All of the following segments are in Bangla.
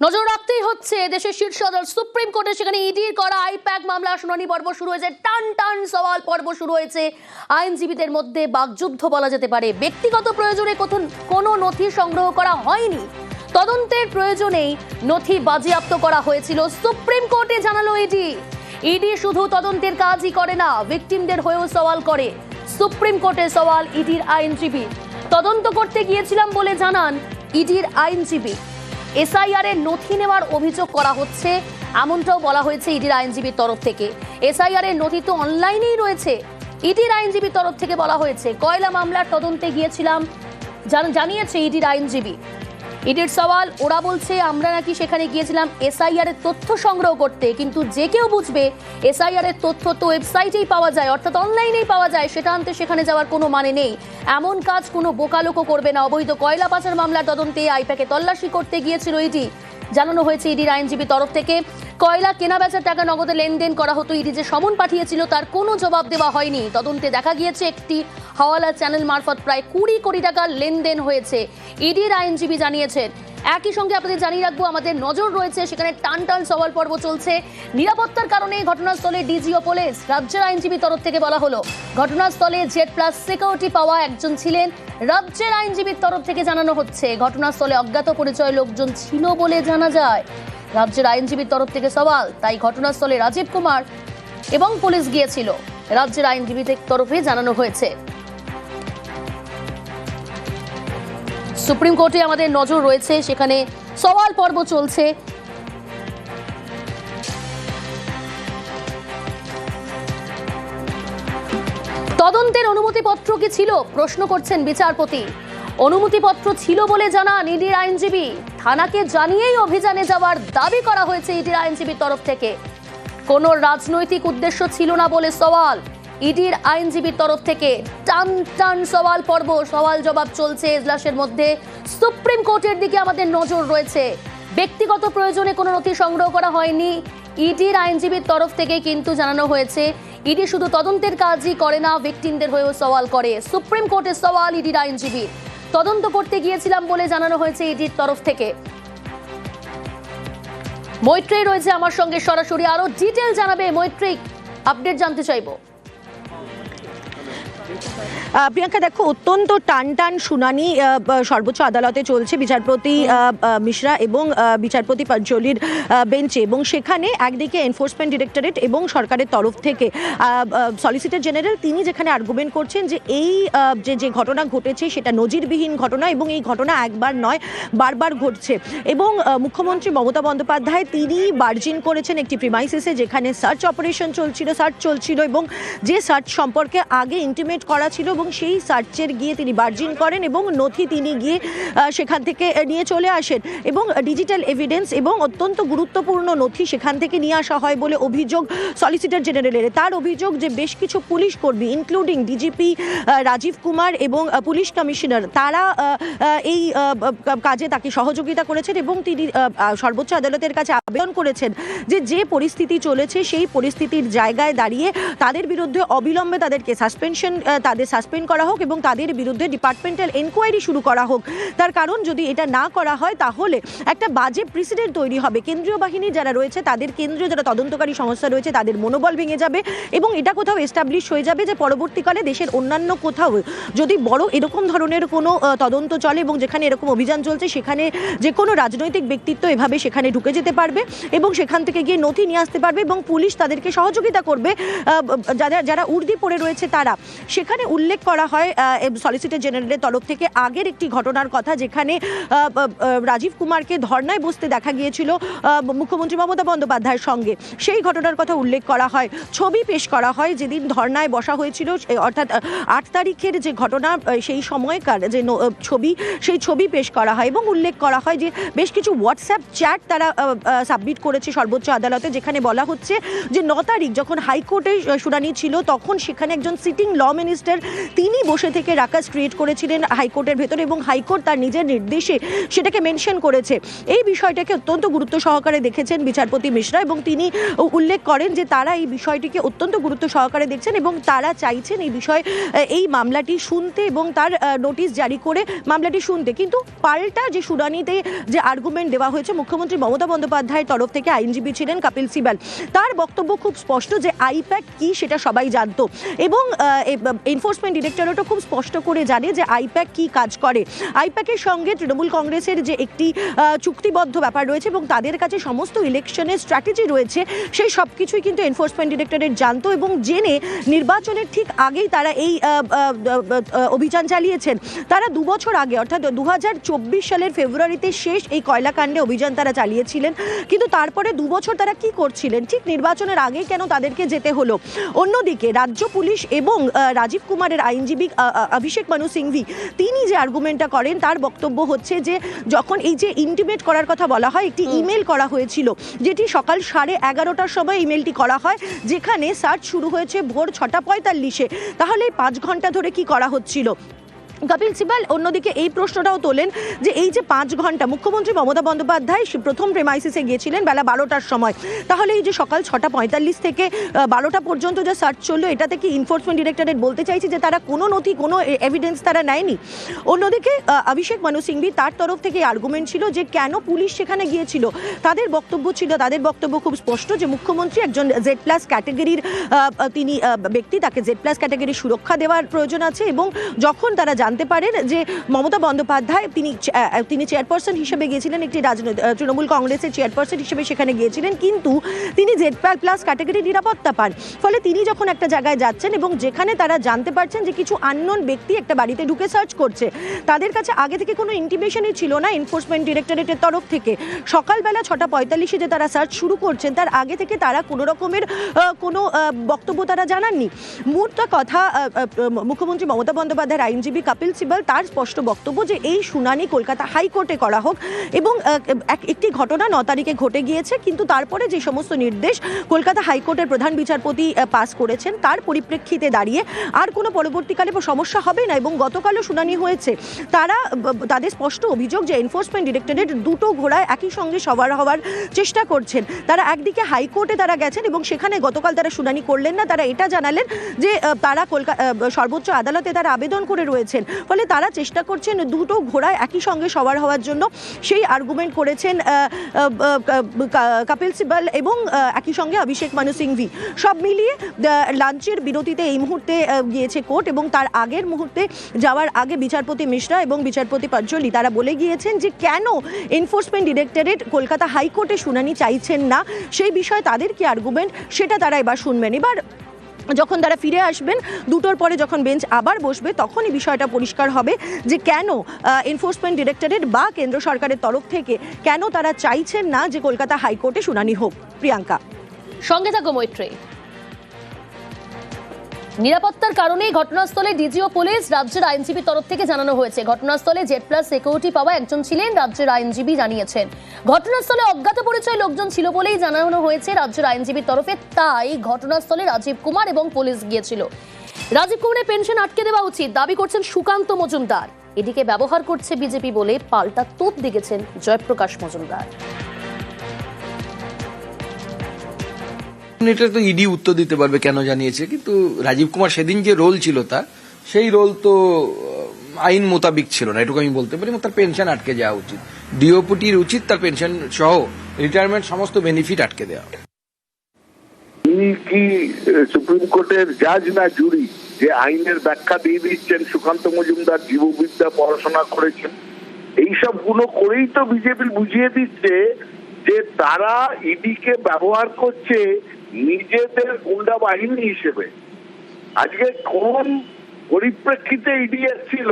নজর রাখতেই হচ্ছে দেশের শীর্ষ আদালত সুপ্রিম কোর্টে, সেখানে ইডির করা আইপ্যাক মামলা শুনানি পর্ব শুরু হয়েছে। টান টান সওয়াল পর্ব শুরু হয়েছে। আইনজীবীদের মধ্যে বাকযুদ্ধ বলা যেতে পারে। ব্যক্তিগত প্রয়োজনে কোনো নথি সংগ্রহ করা হয়নি, তদন্তের প্রয়োজনেই নথি বাজেয়াপ্ত করা হয়েছিল। সুপ্রিম কোর্টে জানালো ইডি শুধু তদন্তের কাজই করে না, ভিকটিমদের হয়েও সওয়াল করে। সুপ্রিম কোর্টে সওয়াল ইডির আইনজীবী। তদন্ত করতে গিয়েছিলাম বলে জানান ইডির আইনজীবী। এসআইআর এর নথি নেওয়ার অভিযোগ করা হচ্ছে, এমনটাও বলা হয়েছে ইডির আইনজীবীর তরফ থেকে। এসআইআর এর নথি তো অনলাইনেই রয়েছে। ইডির আইনজীবীর তরফ থেকে বলা হয়েছে, কয়লা মামলার তদন্তে গিয়েছিলাম, জানিয়েছে ইডির আইনজীবী। ইডির সওয়াল, ওরা বলছে আমরা নাকি সেখানে গিয়েছিলাম এসআইআর এর তথ্য সংগ্রহ করতে, কিন্তু যে কেউ বুঝবে এসআইআর এর তথ্য তো ওয়েবসাইটেই পাওয়া যায়, অর্থাৎ অনলাইনেই পাওয়া যায়, সেটা আনতে সেখানে যাওয়ার কোনো মানে নেই। এমন কাজ কোনো বোকা লোকও করবে না। অবৈধ কয়লা পাচার মামলার তদন্তে আইপ্যাকে তল্লাশি করতে গিয়েছিল ইডি, জানানো হয়েছে ইডির আইনজীবীর তরফ থেকে। কয়লা কেনা বেচার টাকা নগদে লেনদেন করা হতো। ইডি যে সমন পাঠিয়েছিল তার কোনো জবাব দেওয়া হয়নি। তদন্তে দেখা গিয়েছে একটি হাওয়ালা চ্যানেল মারফত প্রায় 20 কোটি টাকার লেনদেন হয়েছে, ইডির আইনজীবী জানিয়েছেন। একই সঙ্গে আপনাদের জানিয়ে রাখবো, আমাদের নজর রয়েছে সেখানে টান টান সওয়াল পর্ব চলছে। নিরাপত্তার কারণে ঘটনাস্থলে ডিজি ও পুলিশ। রাজ্যের আইনজীবীর তরফ থেকে বলা হলো, ঘটনাস্থলে জেড প্লাস সিকিউরিটি পাওয়া একজন ছিলেন। রাজ্যের আইনজীবীর তরফ থেকে জানানো হচ্ছে, ঘটনাস্থলে অজ্ঞাত পরিচয় লোকজন ছিল বলে জানা যায়। রাজ্যের আইনজীবীর তরফ থেকে সওয়াল, তাই ঘটনাস্থলে রাজীব কুমার এবং পুলিশ গিয়েছিল, রাজ্যের আইনজীবীদের তরফে জানানো হয়েছে। সুপ্রিম কোর্টে আমাদের নজর রয়েছে, সেখানে সওয়াল পর্ব চলছে। তদন্তের অনুমতিপত্র কি ছিল, প্রশ্ন করছেন বিচারপতি। অনুমতিপত্র ছিল বলে জানান ইডির আইনজীবী। থানাকে জানিয়েই অভিযানে যাওয়ার দাবি করা হয়েছে ইডির আইনজীবীর তরফ থেকে। কোনো রাজনৈতিক উদ্দেশ্য ছিল না বলে সওয়াল ইডির আইনজীবীর তরফ থেকে। টান টান সওয়াল পর্ব, সওয়াল জবাব চলছে এজলাসের মধ্যে। সুপ্রিম কোর্টের দিকে আমাদের নজর রয়েছে। ব্যক্তিগত প্রয়োজনে কোনো নথি সংগ্রহ করা হয়নি, ইডির আইনজীবীর তরফ থেকে কিন্তু জানানো হয়েছে ইডি শুধু তদন্তের কাজই করে না, ভিকটিমদের হয়েও সওয়াল করে। সুপ্রিম কোর্টের সওয়াল ইডির আইনজীবী। তদন্ত করতে গিয়েছিলাম বলে জানানো হয়েছে ইডির তরফ থেকে। মৈত্রেয়ী রয়েছে আমার সঙ্গে সরাসরি, আরো ডিটেল জানাবে। মৈত্রেয়ী, আপডেট জানতে চাইবো। প্রিয়াঙ্কা, দেখো, অত্যন্ত টান টান শুনানি সর্বোচ্চ আদালতে চলছে বিচারপতি মিশ্রা এবং বিচারপতি পাঞ্চলির বেঞ্চে, এবং সেখানে একদিকে এনফোর্সমেন্ট ডিরেক্টরেট এবং সরকারের তরফ থেকে সলিসিটর জেনারেল তিনি যেখানে আর্গুমেন্ট করছেন যে এই যে ঘটনা ঘটেছে সেটা নজিরবিহীন ঘটনা এবং এই ঘটনা একবার নয় বারবার ঘটছে। এবং মুখ্যমন্ত্রী মমতা বন্দ্যোপাধ্যায় তিনি বার্জিন করেছেন একটি প্রিমাইসিসে, যেখানে সার্চ অপারেশন চলছিল এবং যে সার্চ সম্পর্কে আগে ইন্টিমেট করা ছিল, এবং সেই সার্চের গিয়ে তিনি বার্জিন করেন এবং নথি তিনি গিয়ে সেখান থেকে নিয়ে চলে আসেন, এবং ডিজিটাল এভিডেন্স এবং অত্যন্ত গুরুত্বপূর্ণ নথি সেখান থেকে নিয়ে আসা হয় বলে অভিযোগ সলিসিটর জেনারেলের। তার অভিযোগ যে বেশ কিছু পুলিশ কর্মী ইনক্লুডিং ডিজিপি রাজীব কুমার এবং পুলিশ কমিশনার তারা এই কাজে তাকে সহযোগিতা করেছেন, এবং তিনি সর্বোচ্চ আদালতের কাছে আবেদন করেছেন যে পরিস্থিতি চলেছে সেই পরিস্থিতির জায়গায় দাঁড়িয়ে তাদের বিরুদ্ধে অবিলম্বে তাদেরকে সাসপেন্ড করা হোক এবং তাদের বিরুদ্ধে ডিপার্টমেন্টাল এনকোয়ারি শুরু করা হোক। তার কারণ যদি এটা না করা হয় তাহলে একটা বাজে প্রেসিডেন্ট তৈরি হবে। কেন্দ্রীয় বাহিনী যারা রয়েছে, তাদের কেন্দ্রীয় যারা তদন্তকারী সংস্থা রয়েছে, তাদের মনোবল ভেঙে যাবে এবং এটা কোথাও এস্টাবলিশ হয়ে যাবে যে পরবর্তীকালে দেশের অন্যান্য কোথাও যদি বড় এরকম ধরনের কোনো তদন্ত চলে এবং যেখানে এরকম অভিযান চলছে, সেখানে যে কোনো রাজনৈতিক ব্যক্তিত্ব এভাবে সেখানে ঢুকে যেতে পারবে এবং সেখান থেকে গিয়ে নথি নিয়ে আসতে পারবে, এবং পুলিশ তাদেরকে সহযোগিতা করবে যারা উর্দি পড়ে রয়েছে তারা। সেখানে উল্লেখ করা হয় সলিসিটর জেনারেলের তরফ থেকে আগের একটি ঘটনার কথা, যেখানে রাজীব কুমারকে ধর্নায় বসতে দেখা গিয়েছিল মুখ্যমন্ত্রী মমতা বন্দ্যোপাধ্যায়ের সঙ্গে। সেই ঘটনার কথা উল্লেখ করা হয়, ছবি পেশ করা হয় যেদিন ধর্নায় বসা হয়েছিল, অর্থাৎ 8 তারিখের যে ঘটনা সেই সময়কার যে সেই ছবি পেশ করা হয় এবং উল্লেখ করা হয় যে বেশ কিছু হোয়াটসঅ্যাপ চ্যাট তারা সাবমিট করেছে সর্বোচ্চ আদালতে, যেখানে বলা হচ্ছে যে 9 তারিখ যখন হাইকোর্টে শুনানি ছিল তখন সেখানে একজন সিটিং ল মিনিস্টার তিনি বসে থেকে রাকাস ক্রিয়েট করেছিলেন হাইকোর্টের ভেতরে এবং হাইকোর্ট তার নিজের নির্দেশে সেটাকে মেনশন করেছে। এই বিষয়টাকে অত্যন্ত গুরুত্ব সহকারে দেখেছেন বিচারপতি মিশ্রা এবং তিনি উল্লেখ করেন যে তারা এই বিষয়টিকে অত্যন্ত গুরুত্ব সহকারে দেখছেন এবং তারা চাইছেন এই বিষয়ে এই মামলাটি শুনতে এবং তার নোটিশ জারি করে মামলাটি শুনতে। কিন্তু পাল্টা যে শুনানিতে যে আর্গুমেন্ট দেওয়া হয়েছে মুখ্যমন্ত্রী মমতা বন্দ্যোপাধ্যায়ের তরফ থেকে, আইনজীবী ছিলেন কপিল সিবাল, তার বক্তব্য খুব স্পষ্ট যে আইপ্যাক কি সেটা সবাই জানতো এবং এনফোর্সমেন্ট ডিরেক্টরেটও খুব স্পষ্ট করে জানে যে আইপ্যাক কি কাজ করে। আইপ্যাকের সঙ্গে তৃণমূল কংগ্রেসের যে একটি চুক্তিবদ্ধ ব্যাপার রয়েছে এবং তাদের কাছে সমস্ত ইলেকশনের স্ট্র্যাটেজি রয়েছে, সেই সব কিছুই কিন্তু এনফোর্সমেন্ট ডিরেক্টরেট জানতো এবং জেনে নির্বাচনের ঠিক আগেই তারা এই অভিযান চালিয়েছেন। তারা 2 বছর আগে অর্থাৎ 2024 সালের ফেব্রুয়ারিতে শেষ এই কয়লাকাণ্ডে অভিযান তারা চালিয়েছিলেন, কিন্তু তারপরে 2 বছর তারা কি করছিলেন, ঠিক নির্বাচনের আগে কেন তাদেরকে যেতে হলো। অন্যদিকে রাজ্য পুলিশ এবং রাজীব কুমারের আইনজীবী অভিষেক মানু সিংভি তিনি যে আর্গুমেন্টটা করেন তার বক্তব্য হচ্ছে যে যখন এই যে ইন্টিমেট করার কথা বলা হয়, একটি ইমেল করা হয়েছিল যেটি সকাল 11:30টার সময় ইমেলটি করা হয়, যেখানে সার্চ শুরু হয়েছে ভোর 6:45-এ, তাহলে 5 ঘন্টা ধরে কি করা হচ্ছিল। কপিল সিবাল অন্যদিকে এই প্রশ্নটাও তোলেন যে এই যে 5 ঘন্টা মুখ্যমন্ত্রী মমতা বন্দ্যোপাধ্যায় প্রথম প্রেমাইসিসে গিয়েছিলেন বেলা 12টার সময়, তাহলে এই যে সকাল 6:45 থেকে 12টা পর্যন্ত যে সার্চ চললো, এটা থেকে এনফোর্সমেন্ট ডিরেক্টরেট বলতে চাইছে যে তারা কোনো নথি কোনো এভিডেন্স তারা নেয়নি। অন্যদিকে অভিষেক মানু সিংভি তার তরফ থেকে আর্গুমেন্ট ছিল যে কেন পুলিশ সেখানে গিয়েছিল। তাদের বক্তব্য খুব স্পষ্ট যে মুখ্যমন্ত্রী একজন Z+ ক্যাটাগরির তিনি ব্যক্তি, তাকে Z+ ক্যাটাগরির সুরক্ষা দেওয়ার প্রয়োজন আছে এবং যখন তারা জানতে পারেন যে মমতা বন্দ্যোপাধ্যায় তিনি চেয়ারপারসন হিসেবে গিয়েছিলেন, একটি তৃণমূল কংগ্রেসের চেয়ারপারসন হিসেবে সেখানে গিয়েছিলেন, কিন্তু তিনি Z+ ক্যাটাগরির নিরাপত্তা পান। ফলে তিনি যখন একটা জায়গায় যাচ্ছেন এবং যেখানে তারা জানতে পারছেন যে কিছু আননোন ব্যক্তি একটা বাড়িতে ঢুকে সার্চ করছে, তাদের কাছে আগে থেকে কোনো ইন্টিমেশনই ছিল না এনফোর্সমেন্ট ডিরেক্টরেটের তরফ থেকে। সকালবেলা 6:45-এ যে তারা সার্চ শুরু করছেন তার আগে থেকে তারা কোনো রকমের কোনো বক্তব্য তারা জানাননি। মোটটা কথা মুখ্যমন্ত্রী মমতা বন্দ্যোপাধ্যায়ের আইনজীবী কপিল সিবাল তার স্পষ্ট বক্তব্য যে এই শুনানি কলকাতা হাইকোর্টে করা হোক এবং একটি ঘটনা 9 তারিখে ঘটে গিয়েছে, কিন্তু তারপরে যে সমস্ত নির্দেশ কলকাতা হাইকোর্টের প্রধান বিচারপতি পাস করেছেন তার পরিপ্রেক্ষিতে দাঁড়িয়ে আর কোনো পরবর্তীকালে সমস্যা হবে না এবং গতকালও শুনানি হয়েছে। তাদের স্পষ্ট অভিযোগ যে এনফোর্সমেন্ট ডিরেক্টরেট দুটো ঘোড়ায় একই সঙ্গে সবার হওয়ার চেষ্টা করছেন। তারা একদিকে হাইকোর্টে তারা গেছেন এবং সেখানে গতকাল তারা শুনানি করলেন না, তারা এটা জানালেন যে তারা সর্বোচ্চ আদালতে তারা আবেদন করে রয়েছেন, ফলে তারা চেষ্টা করছেন দুটো ঘোড়ায় একই সঙ্গে সবার হওয়ার জন্য। সেই আর্গুমেন্ট করেছেন কপিল সিবাল এবং একই সঙ্গে অভিষেক মানু সিংভি। সব মিলিয়ে লাঞ্চের বিরতিতে এই মুহূর্তে গিয়েছে কোর্ট এবং তার আগের মুহূর্তে যাওয়ার আগে বিচারপতি মিশ্রা এবং বিচারপতি পাঞ্চলি তারা বলে গিয়েছেন যে কেন এনফোর্সমেন্ট ডিরেক্টরেট কলকাতা হাইকোর্টে শুনানি চাইছেন না, সেই বিষয়ে তাদের কি আর্গুমেন্ট সেটা তারা এবার শুনবেন। এবার যখন তারা ফিরে আসবেন 2টোর পরে যখন বেঞ্চ আবার বসবে তখনই বিষয়টা পরিষ্কার হবে যে কেন এনফোর্সমেন্ট ডিরেক্টরেট বা কেন্দ্র সরকারের তরফ থেকে কেন তারা চাইছেন না যে কলকাতা হাইকোর্টে শুনানি হোক। প্রিয়াঙ্কা, সঙ্গে থাকো মৈত্রী। নিরাপত্তার কারণেই ঘটনাস্থলে ডিজি ও পুলিশ রাজ্যের আইনজীবীর তরফ থেকে জানানো হয়েছে। ঘটনাস্থলে Z+ সিকিউরিটি পাওয়া একজন ছিলেন, রাজ্যের আইনজীবী জানিয়েছেন। ঘটনাস্থলে অজ্ঞাত পরিচয় লোকজন ছিল বলেই জানানো হয়েছে রাজ্যের আইনজীবীর তরফে, তাই ঘটনাস্থলে রাজীব কুমার এবং পুলিশ গিয়েছিল। রাজীব কুমারের পেনশন আটকে দেওয়া উচিত দাবি করছেন সুকান্ত মজুমদার। এদিকে ব্যবহার করছে বিজেপি বলে পাল্টা তোপ দিয়েছেন জয়প্রকাশ মজুমদার। এটা তো ইডি উত্তর দিতে পারবে কেন জানিয়েছে, কিন্তু রাজীব কুমার সেদিন যে রোল ছিল তার, সেই রোল তো আইন মোতাবিক ছিল না, এটুকু আমি বলতে পারি। তার পেনশন আটকে যাওয়া উচিত, ডিওপিটির উচিত তার পেনশন সহ রিটায়ারমেন্ট সমস্ত বেনিফিট আটকে দেওয়া। তিনি কি সুপ্রিম কোর্টের জাজ না জুরি যে আইনের ব্যাখ্যা দিয়ে দিচ্ছেন? সুকান্ত মজুমদার জীববিদ্যা পড়াশোনা করেছেন, এইসব গুলো করেই তো বিজেপি বুঝিয়ে দিচ্ছে যে তারা ইডিকে ব্যবহার করছে নিজেদের গুন্ডা বাহিনী হিসেবে। আজকে কোন পরিপ্রেক্ষিতে ইডি এসেছিল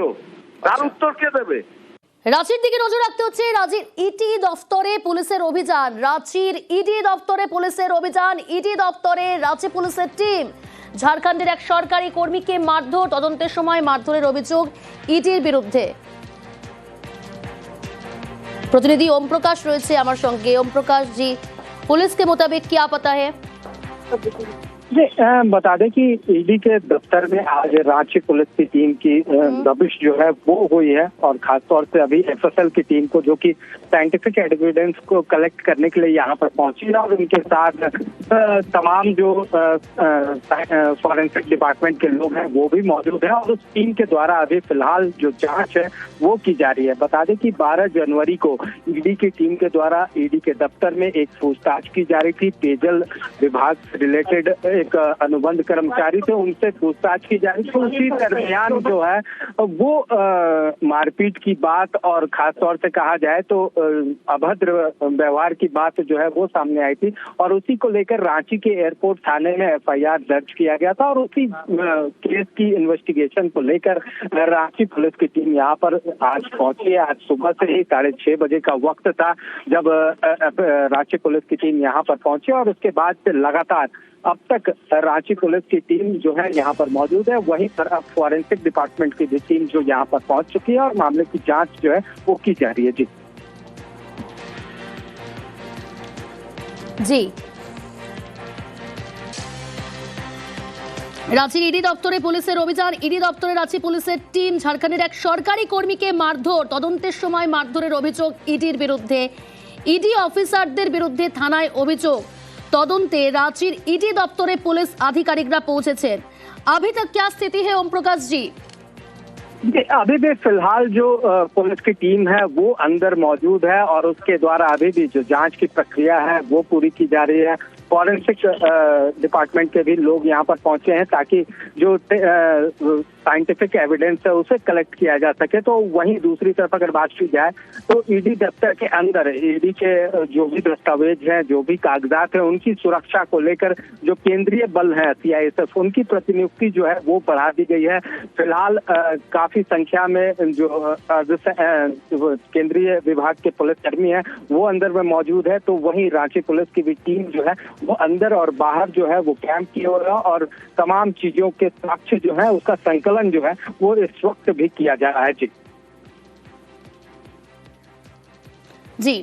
তার উত্তর কে দেবে? রাঁচির দিকে নজর রাখতে হচ্ছে। রাঁচির ইডি দফতরে পুলিশের অভিযান, রাঁচির ইডি দফতরে পুলিশের অভিযান, ইডি দফতরে রাঁচি পুলিশের টিম। ঝাড়খণ্ডের এক সরকারি কর্মীকে মারধর, তদন্তের সময় মারধরের অভিযোগ ইডির বিরুদ্ধে। प्रतिनिधि ओम प्रकाश रही है हमारे संगे। ओम प्रकाश जी, पुलिस के मुताबिक क्या पता है? जी बता दें कि ईडी के दफ्तर में आज रांची पुलिस की टीम की दबिश जो है वो हुई है, और खासतौर से अभी एफएसएल की टीम को, जो कि साइंटिफिक एविडेंस को कलेक्ट करने के लिए यहाँ पर पहुंची है, और उनके साथ तमाम जो फॉरेंसिक डिपार्टमेंट के लोग हैं वो भी मौजूद हैं, और उस टीम के द्वारा अभी फिलहाल जो जांच है वो की जा रही है। बता दें कि 12 जनवरी को ईडी की टीम के द्वारा ईडी के दफ्तर में एक पूछताछ की जा रही थी। पेयजल विभाग से रिलेटेड एक अनुबंध कर्मचारी थे, उनसे पूछताछ की जा रही थी। उसी दरमियान जो है वो मारपीट की बात और खासतौर से कहा जाए तो अभद्र व्यवहार की बात जो है वो सामने आई थी, और उसी को लेकर रांची के एयरपोर्ट थाने में एफआईआर दर्ज किया गया था, और उसी केस की इन्वेस्टिगेशन को लेकर रांची पुलिस की टीम यहाँ पर आज पहुंची है। आज सुबह से ही 6:30 बजे का वक्त था जब रांची पुलिस की टीम यहाँ पर पहुंची, और उसके बाद से लगातार अब तक रांची पुलिस की टीम जो है यहाँ पर मौजूद है। वहीं पर अब फॉरेंसिक डिपार्टमेंट की भी टीम जो यहाँ पर पहुंच चुकी है, और मामले की जांच जो है वो की जा रही है। जी জি রাঁচির ইডি দপ্তরে পুলিশের অভিযান। ইডি দপ্তরে রাঁচি পুলিশের টিম ঝাড়খণ্ডের এক সরকারি কর্মীকে মারধর, তদন্তের সময় মারধরের অভিযোগ ইডির বিরুদ্ধে। ইডি অফিসারদের বিরুদ্ধে থানায় অভিযোগ। তদন্তে রাঁচির ইডি দপ্তরে পুলিশ আধিকারিকরা পৌঁছেছেন। अभी तक क्या स्थिति है ओम प्रकाश जी? अभी भी फिलहाल जो पुलिस की टीम है वो अंदर मौजूद है, और उसके द्वारा अभी भी जो जांच की प्रक्रिया है वो पूरी की जा रही है। फॉरेंसिक डिपार्टमेंट के भी लोग यहाँ पर पहुंचे हैं ताकि जो साइंटिफिक एविडेंस है उसे कलेक्ट किया जा सके। तो वहीं दूसरी तरफ अगर बात की जाए तो ईडी दफ्तर के अंदर ईडी के जो भी दस्तावेज हैं, जो भी कागजात हैं, उनकी सुरक्षा को लेकर जो केंद्रीय बल है सीआईएसएफ, उनकी प्रतिनियुक्ति जो है वो बढ़ा दी गई है। फिलहाल काफी संख्या में जो केंद्रीय विभाग के पुलिसकर्मी हैं वो अंदर में मौजूद है। तो वहीं रांची पुलिस की भी टीम जो है वो अंदर और बाहर जो है वो कैंप किया हुआ है, और तमाम चीजों के साक्ष्य जो है उसका संकलन जो है वो इस वक्त भी किया जा रहा है। जी জি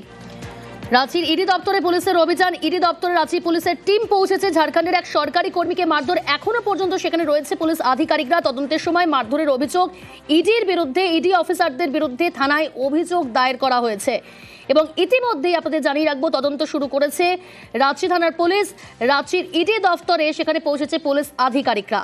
রাঁচির ইডি দপ্তরে পুলিশের অভিযান। ইডি দপ্তরে রাঁচি পুলিশের টিম পৌঁছেছে। ঝাড়খণ্ডের এক সরকারি কর্মীকে মারধর, এখনো পর্যন্ত সেখানে রয়েছে পুলিশ আধিকারিকরা। তদন্তের সময় মারধরের অভিযোগ ইডির বিরুদ্ধে, ইডি অফিসারদের বিরুদ্ধে থানায় অভিযোগ দায়ের করা হয়েছে। এবং ইতিমধ্যেই আপনাদের জানিয়ে রাখবো তদন্ত শুরু করেছে রাঁচি থানার পুলিশ। রাঁচির ইডি দপ্তরে সেখানে পৌঁছেছে পুলিশ আধিকারিকরা।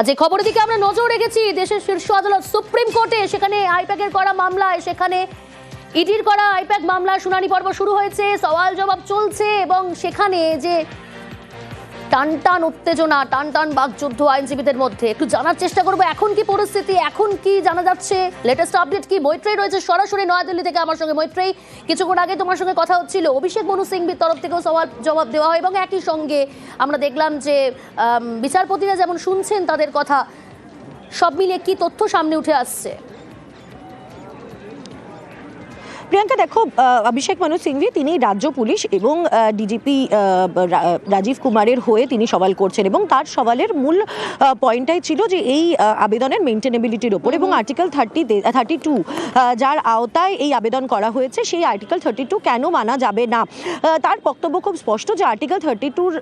আজ এই খবরের দিকে আমরা নজর রেখেছি। দেশের শীর্ষ আদালত সুপ্রিম কোর্টে, সেখানে আইপ্যাকের করা মামলায়, সেখানে ইডির করা আইপ্যাক মামলার শুনানি পর্ব শুরু হয়েছে, সওয়াল জবাব চলছে, এবং সেখানে যে টানটান উত্তেজনা, টানটান বাকযুদ্ধ আইনজীবীদের মধ্যে, একটু জানার চেষ্টা করবো এখন কি পরিস্থিতি, এখন কি জানা যাচ্ছে, লেটেস্ট আপডেট কি। মৈত্রেই রয়েছে সরাসরি নয়াদিল্লি থেকে আমার সঙ্গে। মৈত্রেই, কিছুক্ষণ আগে তোমার সঙ্গে কথা হচ্ছিল, অভিষেক মনু সিংভির তরফ থেকেও সওয়াল জবাব দেওয়া হয়, এবং একই সঙ্গে আমরা দেখলাম যে বিচারপতিরা যেমন শুনছেন তাদের কথা, সব মিলিয়ে কি তথ্য সামনে উঠে আসছে? প্রিয়াঙ্কা দেখো, অভিষেক মনু সিংভি তিনি রাজ্য পুলিশ এবং ডিজিপি রাজীব কুমারের হয়ে তিনি সওয়াল করছেন, এবং তার সওয়ালের মূল পয়েন্টটাই ছিল যে এই আবেদনের মেইনটেনেবিলিটির ওপর, এবং আর্টিকেল 32 যার আওতায় এই আবেদন করা হয়েছে সেই আর্টিকেল 32 কেন মানা যাবে না। তার বক্তব্য খুব স্পষ্ট যে আর্টিকেল 32-র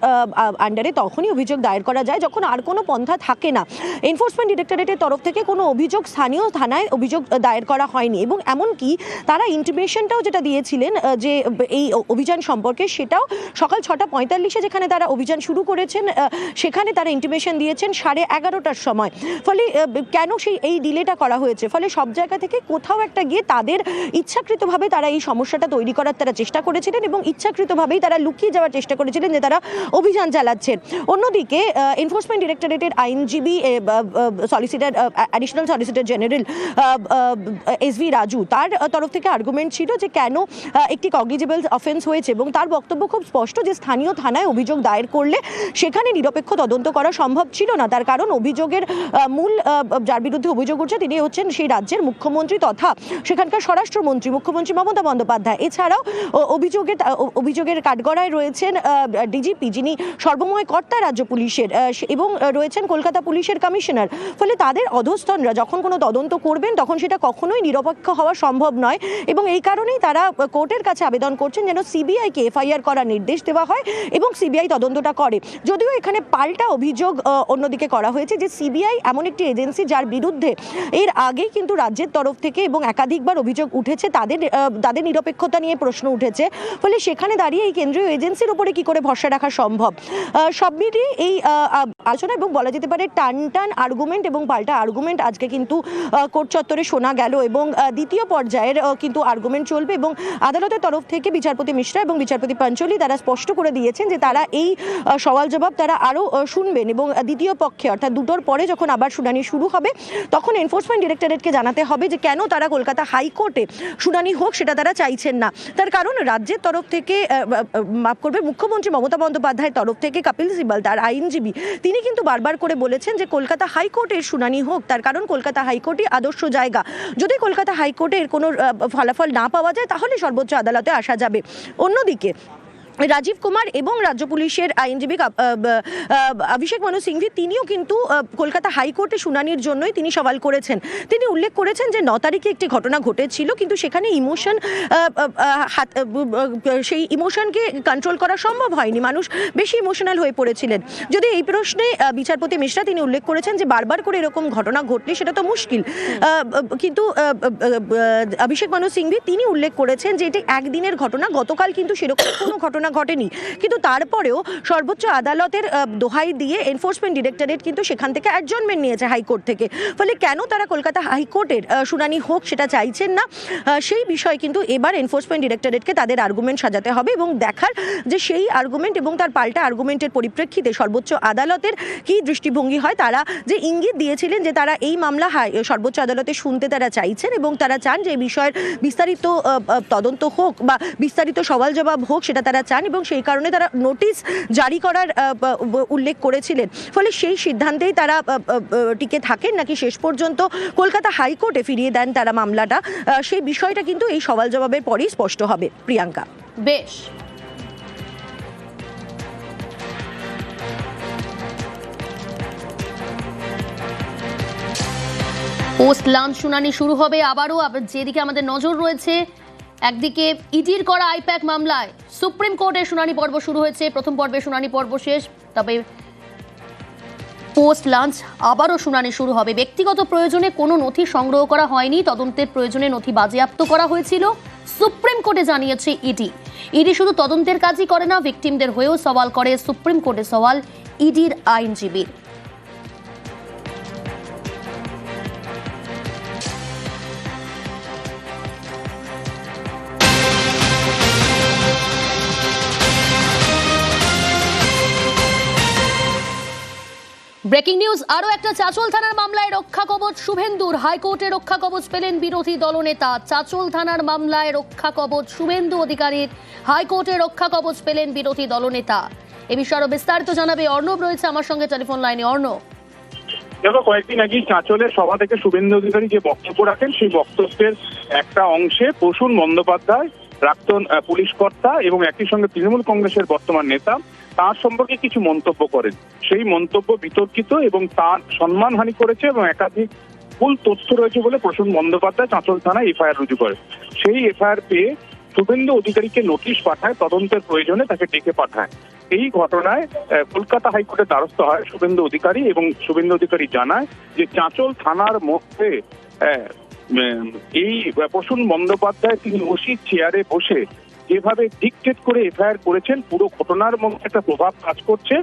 আন্ডারে তখনই অভিযোগ দায়ের করা যায় যখন আর কোনো পন্থা থাকে না। এনফোর্সমেন্ট ডিরেক্টরেটের তরফ থেকে কোনো অভিযোগ স্থানীয় থানায় অভিযোগ দায়ের করা হয়নি, এবং এমনকি তারা ইন্টিমেশনটাও যেটা দিয়েছিলেন যে এই অভিযান সম্পর্কে, সেটাও সকাল 6:45 যেখানে তারা অভিযান শুরু করেছেন সেখানে তারা ইন্টিমেশন দিয়েছেন 11:30টার সময়। ফলে কেন এই ডিলেটা করা হয়েছে, ফলে সব জায়গা থেকে কোথাও একটা গিয়ে তাদের ইচ্ছাকৃতভাবে তারা এই সমস্যাটা তৈরি করার তারা চেষ্টা করেছিলেন, এবং ইচ্ছাকৃতভাবেই তারা লুকিয়ে যাওয়ার চেষ্টা করেছিলেন যে তারা অভিযান চালাচ্ছেন। অন্যদিকে এনফোর্সমেন্ট ডিরেক্টরেটের আইনজীবী additional solicitor general S V Raju, তার তরফ থেকে আর্গুমেন্ট আর্গুমেন্ট ছিল যে কেন একটি কগনিজেবল অফেন্স হয়েছে, এবং তার বক্তব্য খুব স্পষ্ট যে স্থানীয় থানায় অভিযোগ দায়ের করলে সেখানে নিরপেক্ষ তদন্ত করা সম্ভব ছিল না। তার কারণ অভিযোগের মূল যার বিরুদ্ধে অভিযোগ উঠছে তিনি হচ্ছেন সেই রাজ্যের মুখ্যমন্ত্রী তথা সেখানকার স্বরাষ্ট্রমন্ত্রী মুখ্যমন্ত্রী মমতা বন্দ্যোপাধ্যায়। এছাড়াও অভিযোগের কাঠগড়ায় রয়েছেন ডিজিপি যিনি সর্বময় কর্তা রাজ্য পুলিশের, এবং রয়েছেন কলকাতা পুলিশের কমিশনার। ফলে তাদের অধস্তনরা যখন কোনো তদন্ত করবেন তখন সেটা কখনোই নিরপেক্ষ হওয়া সম্ভব নয়, এবং এই কারণেই তারা কোর্টের কাছে আবেদন করছেন যেন সিবিআইকে এফআইআর করার নির্দেশ দেওয়া হয় এবং সিবিআই তদন্তটা করে। যদিও এখানে পাল্টা অভিযোগ অন্যদিকে করা হয়েছে যে সিবিআই এমন একটি এজেন্সি যার বিরুদ্ধে এর আগেই কিন্তু রাজ্যের তরফ থেকে এবং একাধিকবার অভিযোগ উঠেছে, তাদের নিরপেক্ষতা নিয়ে প্রশ্ন উঠেছে। ফলে সেখানে দাঁড়িয়ে এই কেন্দ্রীয় এজেন্সির উপরে কি করে ভরসা রাখা সম্ভব? সব মিলিয়ে এই আলোচনা এবং বলা যেতে পারে টান আর্গুমেন্ট এবং পাল্টা আর্গুমেন্ট আজকে কিন্তু কোর্ট চত্বরে শোনা গেল, এবং দ্বিতীয় পর্যায়ের কিন্তু আর্গুমেন্ট চলবে। এবং আদালতের তরফ থেকে বিচারপতি মিশ্রা এবং বিচারপতি পাঞ্চলি তারা স্পষ্ট করে দিয়েছেন যে তারা এই সওয়াল জবাব তারা আরও শুনবেন, এবং দ্বিতীয় পক্ষে অর্থাৎ দুটোর পরে যখন আবার শুনানি শুরু হবে তখন এনফোর্সমেন্ট ডিরেক্টরেটকে জানাতে হবে যে কেন তারা কলকাতা হাইকোর্টে শুনানি হোক সেটা তারা চাইছেন না। তার কারণ রাজ্যের তরফ থেকে মাফ করবে মুখ্যমন্ত্রী মমতা বন্দ্যোপাধ্যায়ের তরফ থেকে কপিল সিবাল তার আইনজীবী তিনি কিন্তু বারবার করে বলেছেন যে কলকাতা হাইকোর্টের শুনানি হোক। তার কারণ কলকাতা হাইকোর্টই আদর্শ জায়গা। যদি কলকাতা হাইকোর্টের কোনো ফলাফল না পাওয়া যায় তাহলে সর্বোচ্চ আদালতে আসা যাবে। অন্যদিকে রাজীব কুমার এবং রাজ্য পুলিশের আইনজীবী অভিষেক মনু সিংভি তিনিও কিন্তু কলকাতা হাইকোর্টে শুনানির জন্যই তিনি সওয়াল করেছেন। তিনি উল্লেখ করেছেন যে 9 তারিখে একটি ঘটনা ঘটেছিল, কিন্তু সেখানে সেই ইমোশনকে কন্ট্রোল করা সম্ভব হয়নি, মানুষ বেশি ইমোশনাল হয়ে পড়েছিলেন। যদি এই প্রশ্নে বিচারপতি মিশ্রা তিনি উল্লেখ করেছেন যে বারবার করে এরকম ঘটনা ঘটলে সেটা তো মুশকিল, কিন্তু অভিষেক মনু সিংভি তিনি উল্লেখ করেছেন যে এটি একদিনের ঘটনা, গতকাল কিন্তু সেরকম কোনো ঘটনা ঘটেনি, কিন্তু তারপরেও সর্বোচ্চ আদালতের দোহাই দিয়ে এনফোর্সমেন্ট ডিরেক্টরেট কিন্তু সেখান থেকে অ্যাডজর্নমেন্ট নিয়েছে হাইকোর্ট থেকে। ফলে কেন তারা কলকাতা হাইকোর্টের শুনানি হোক সেটা চাইছেন না, সেই বিষয়ে কিন্তু এবার এনফোর্সমেন্ট ডিরেক্টরেটকে তাদের আর্গুমেন্ট সাজাতে হবে এবং দেখার যে সেই আর্গুমেন্ট এবং তার পাল্টা আর্গুমেন্টের পরিপ্রেক্ষিতে সর্বোচ্চ আদালতের কি দৃষ্টিভঙ্গি হয়। তারা যে ইঙ্গিত দিয়েছিলেন যে তারা এই মামলা সর্বোচ্চ আদালতে শুনতে তারা চাইছেন এবং তারা চান যে এই বিষয়ের বিস্তারিত তদন্ত হোক বা বিস্তারিত সওয়াল জবাব হোক, সেটা তারা চান, এবং সেই কারণে তারা নোটিশ জারি করার উল্লেখ করেছিলেন। ফলে সেই সিদ্ধান্তেই তারা টিকে থাকেন নাকি শেষ পর্যন্ত কলকাতা হাইকোর্টে ফিরিয়ে দেন তারা মামলাটা, সেই বিষয়টা কিন্তু এই সওয়াল জবাবের পরেই স্পষ্ট হবে। প্রিয়াঙ্কা। বেশ, পোস্ট লাঞ্চ শুনানি শুরু হবে আবারও। যেদিকে আমাদের নজর রয়েছে, একদিকে ইডির করা আইপ্যাক মামলায় সুপ্রিম কোর্টের শুনানি পর্ব শুরু হয়েছে, প্রথম পর্বের শুনানি পর্ব শেষ, তবে পোস্ট লাঞ্চ আবারও শুনানি শুরু হবে। ব্যক্তিগত প্রয়োজনে কোনো নথি সংগ্রহ করা হয়নি, তদন্তের প্রয়োজনে নথি বাজেয়াপ্ত করা হয়েছিল সুপ্রিম কোর্টে জানিয়েছে ইডি শুধু তদন্তের কাজই করে না, ভিকটিমদের হয়েও সওয়াল করে। সুপ্রিম কোর্টে সওয়াল ইডির আইনজীবীর। ব্রেকিং নিউজ, আরো একটা চাচল থানার মামলায় রক্ষা কবচ শুভেন্দুর। হাইকোর্টে রক্ষা কবচ পেলেন বিরোধী দলনেতা। চাচল থানার মামলায় রক্ষা কবচ শুভেন্দু অধিকারীর, হাইকোর্টে রক্ষা কবচ পেলেন বিরোধী দলনেতা। এ বিষয়ে আরো বিস্তারিত জানাবে অর্ণব, রয়েছে আমার সঙ্গে টেলিফোন লাইনে। অর্ণব, দেখো, কয়েকদিন আগে চাঁচলের সভা থেকে শুভেন্দু অধিকারী যে বক্তব্য রাখেন সেই বক্তব্যের একটা অংশে প্রসূন বন্দ্যোপাধ্যায়, প্রাক্তন পুলিশ কর্তা এবং একই সঙ্গে তৃণমূল কংগ্রেসের বর্তমান নেতা, তার সম্পর্কে কিছু মন্তব্য করেন। সেই মন্তব্য বিতর্কিত এবং তার সম্মানহানি করেছে এবং একাধিক ভুল তথ্য রয়েছে বলে প্রসূন বন্দ্যোপাধ্যায় চাঁচল থানায় এফআইআর রুজু করে। সেই এফআইআর পেয়ে শুভেন্দু অধিকারীকে নোটিশ পাঠায়, তদন্তের প্রয়োজনে তাকে ডেকে পাঠায়। এই ঘটনায় কলকাতা হাইকোর্টের দ্বারস্থ হয় শুভেন্দু অধিকারী এবং শুভেন্দু অধিকারী জানায় যে চাঁচল থানার মধ্যে এই প্রসূন বন্দ্যোপাধ্যায় তিনি ওসির চেয়ারে বসে যেভাবে ডিকটেট করে এফআইআর করেছেন, পুরো ঘটনার মধ্যে একটা প্রভাব কাজ করছে,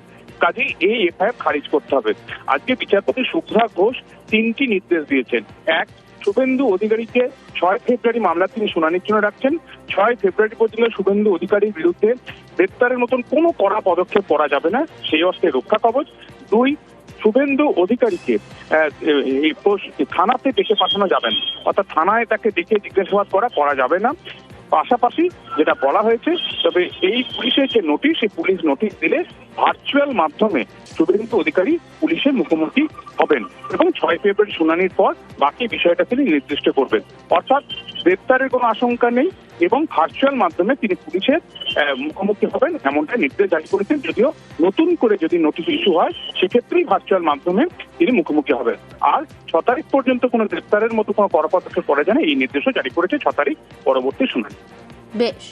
কাজেই এই এফআইআর খারিজ করতে হবে। আজকে বিচারপতি শুভ্রা ঘোষ 3টি নির্দেশ দিয়েছেন। 1, শুভেন্দু অধিকারীকে 6 ফেব্রুয়ারি মামলা তিনি শুনানির জন্য রাখছেন। 6 ফেব্রুয়ারি পর্যন্ত শুভেন্দু অধিকারীর বিরুদ্ধে গ্রেপ্তারের মতন কোনো কড়া পদক্ষেপ করা যাবে না, সেই অস্ত্রে রক্ষা কবচ। 2, শুভেন্দু অধিকারীকে এই থানাতে ডেকে পাঠানো যাবে না, অর্থাৎ থানায় তাকে ডেকে জিজ্ঞাসাবাদ করা যাবে না। পাশাপাশি যেটা বলা হয়েছে, তবে এই পুলিশের যে নোটিশ, সেই পুলিশ নোটিশ দিলে ভার্চুয়াল মাধ্যমে শুভেন্দু অধিকারী পুলিশের মুখোমুখি হবেন এবং 6 ফেব্রুয়ারি শুনানির পর বাকি বিষয়টা তিনি নির্দিষ্ট করবেন। অর্থাৎ গ্রেপ্তারের কোনো আশঙ্কা নেই এবং ভার্চুয়াল মাধ্যমে তিনি পুলিশের মুখোমুখি হবেন এমনটা নির্দেশ জারি করেছেন। যদিও নতুন করে যদি নোটিশ ইস্যু হয় সেক্ষেত্রেই ভার্চুয়াল মাধ্যমে তিনি মুখোমুখি হবেন। আর 6 তারিখ পর্যন্ত কোনো গ্রেপ্তারের মতো কোনো পদক্ষেপ করা যায় না, এই নির্দেশও জারি করেছে 6 তারিখ পরবর্তী শুনানি। বেশ।